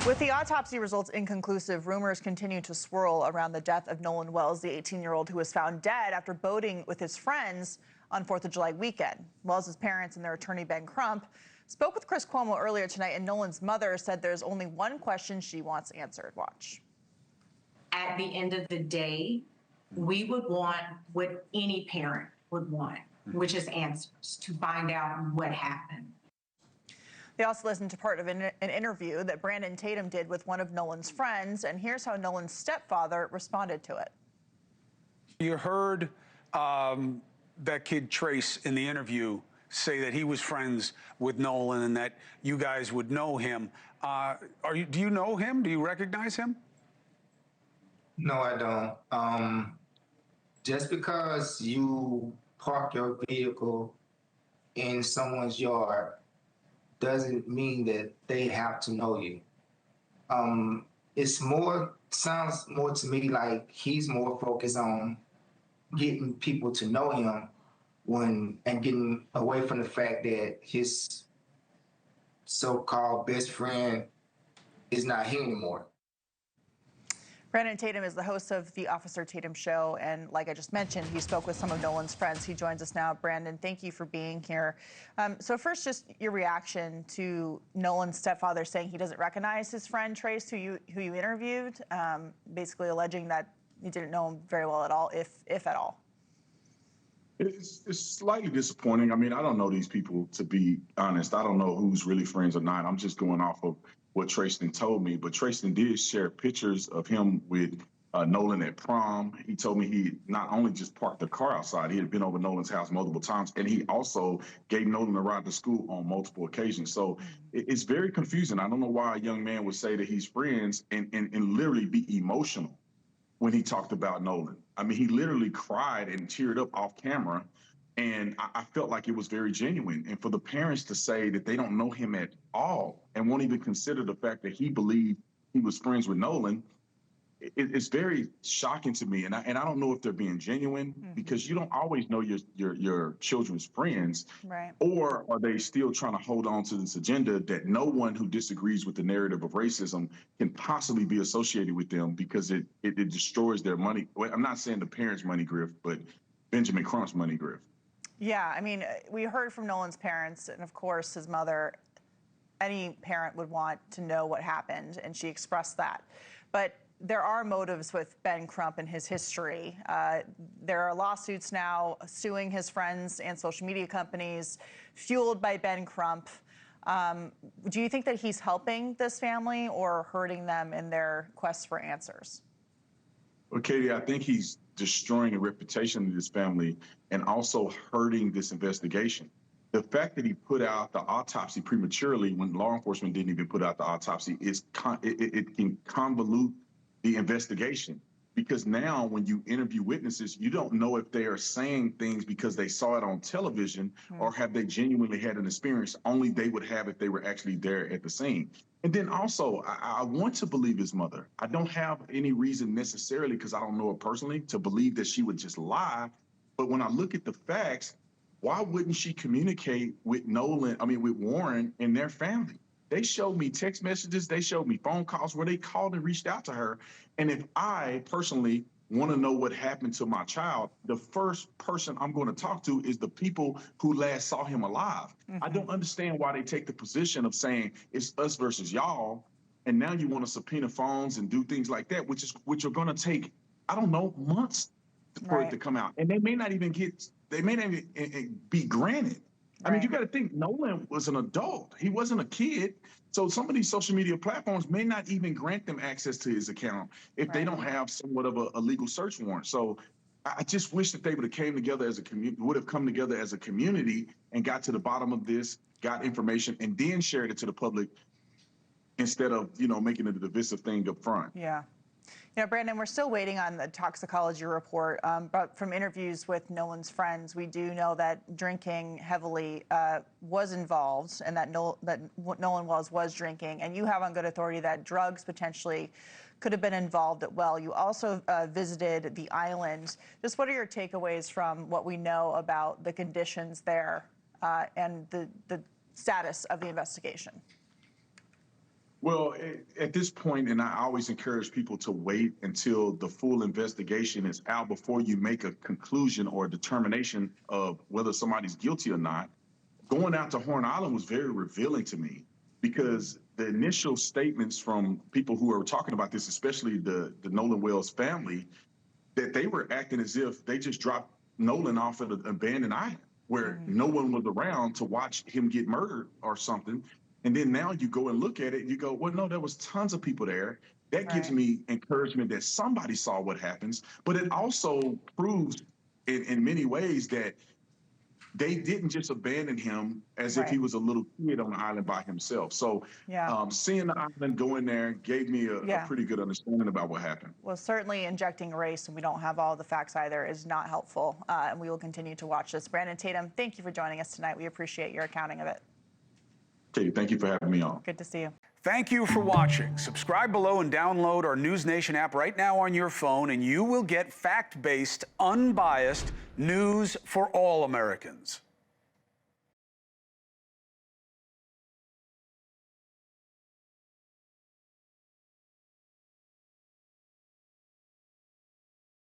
With the autopsy results inconclusive, rumors continue to swirl around the death of Nolan Wells, the 18-year-old who was found dead after boating with his friends on 4th of July weekend. Wells' parents and their attorney, Ben Crump, spoke with Chris Cuomo earlier tonight, and Nolan's mother said there's only one question she wants answered. Watch. At the end of the day, we would want what any parent would want, which is answers to find out what happened. They also listened to part of an interview that Brandon Tatum did with one of Nolan's friends, and here's how Nolan's stepfather responded to it. You heard that kid Trace in the interview say that he was friends with Nolan and that you guys would know him. Do you know him? Do you recognize him? No, I don't. Just because you park your vehicle in someone's yard doesn't mean that they have to know you. Sounds more to me like he's more focused on getting people to know him and getting away from the fact that his so-called best friend is not here anymore. Brandon Tatum is the host of the Officer Tatum Show, and like I just mentioned, he spoke with some of Nolan's friends. He joins us now. Brandon, thank you for being here. So first, just your reaction to Nolan's stepfather saying he doesn't recognize his friend Trace, who you interviewed, basically alleging that he didn't know him very well at all, if at all. It's slightly disappointing. I mean, I don't know these people, to be honest. I don't know who's really friends or not. I'm just going off of what Trayston told me. But Trayston did share pictures of him with Nolan at prom. He told me he not only just parked the car outside, he had been over Nolan's house multiple times, and he also gave Nolan a ride to school on multiple occasions. So it's very confusing. I don't know why a young man would say that he's friends and literally be emotional when he talked about Nolan. I mean, he literally cried and teared up off camera, and I felt like it was very genuine. And for the parents to say that they don't know him at all and won't even consider the fact that he believed he was friends with Nolan, it's very shocking to me. And I don't know if they're being genuine, because you don't always know your children's friends, right? Or are they still trying to hold on to this agenda that no one who disagrees with the narrative of racism can possibly be associated with them, because it destroys their money. Well, I'm not saying the parents' money grift, but Benjamin Crump's money grift. Yeah, I mean, we heard from Nolan's parents, and of course his mother. Any parent would want to know what happened, and she expressed that. But there are motives with Ben Crump and his history. There are lawsuits now suing his friends and social media companies, fueled by Ben Crump. Do you think that he's helping this family or hurting them in their quest for answers? Well, Katie, I think he's destroying the reputation of this family and also hurting this investigation. The fact that he put out the autopsy prematurely when law enforcement didn't even put out the autopsy it can convolute the investigation, because now when you interview witnesses, you don't know if they are saying things because they saw it on television or have they genuinely had an experience only they would have if they were actually there at the scene. And then also, I want to believe his mother. I don't have any reason necessarily, because I don't know her personally, to believe that she would just lie. But when I look at the facts, why wouldn't she communicate with with Warren and their family? They showed me text messages, they showed me phone calls where they called and reached out to her. And if I personally want to know what happened to my child, the first person I'm going to talk to is the people who last saw him alive. I don't understand why they take the position of saying it's us versus y'all, and now you want to subpoena phones and do things like that, which are going to take, I don't know, months for it to come out. And they may not even be granted. I mean, you got to think, Nolan was an adult. He wasn't a kid. So some of these social media platforms may not even grant them access to his account if they don't have somewhat of a legal search warrant. So I just wish that they would have come together as a community and got to the bottom of this, got information, and then shared it to the public instead of, making it a divisive thing up front. Yeah. Brandon, we're still waiting on the toxicology report, but from interviews with Nolan's friends, we do know that drinking heavily was involved, and that Nolan Wells was drinking. And you have on good authority that drugs potentially could have been involved as well. You also visited the island. Just what are your takeaways from what we know about the conditions there and the status of the investigation? Well, at this point, and I always encourage people to wait until the full investigation is out before you make a conclusion or a determination of whether somebody's guilty or not. Going out to Horn Island was very revealing to me because the initial statements from people who are talking about this, especially the Nolan Wells family, that they were acting as if they just dropped Nolan off at an abandoned island where no one was around to watch him get murdered or something. And then now you go and look at it, you go, well, no, there was tons of people there. That gives me encouragement that somebody saw what happens, but it also proves in many ways that they didn't just abandon him as if he was a little kid on the island by himself. So seeing the island go in there gave me a pretty good understanding about what happened. Well, certainly injecting race, and we don't have all the facts either, is not helpful. And we will continue to watch this. Brandon Tatum, thank you for joining us tonight. We appreciate your accounting of it. Katie, thank you for having me on. Good to see you. Thank you for watching. Subscribe below and download our NewsNation app right now on your phone, and you will get fact-based, unbiased news for all Americans.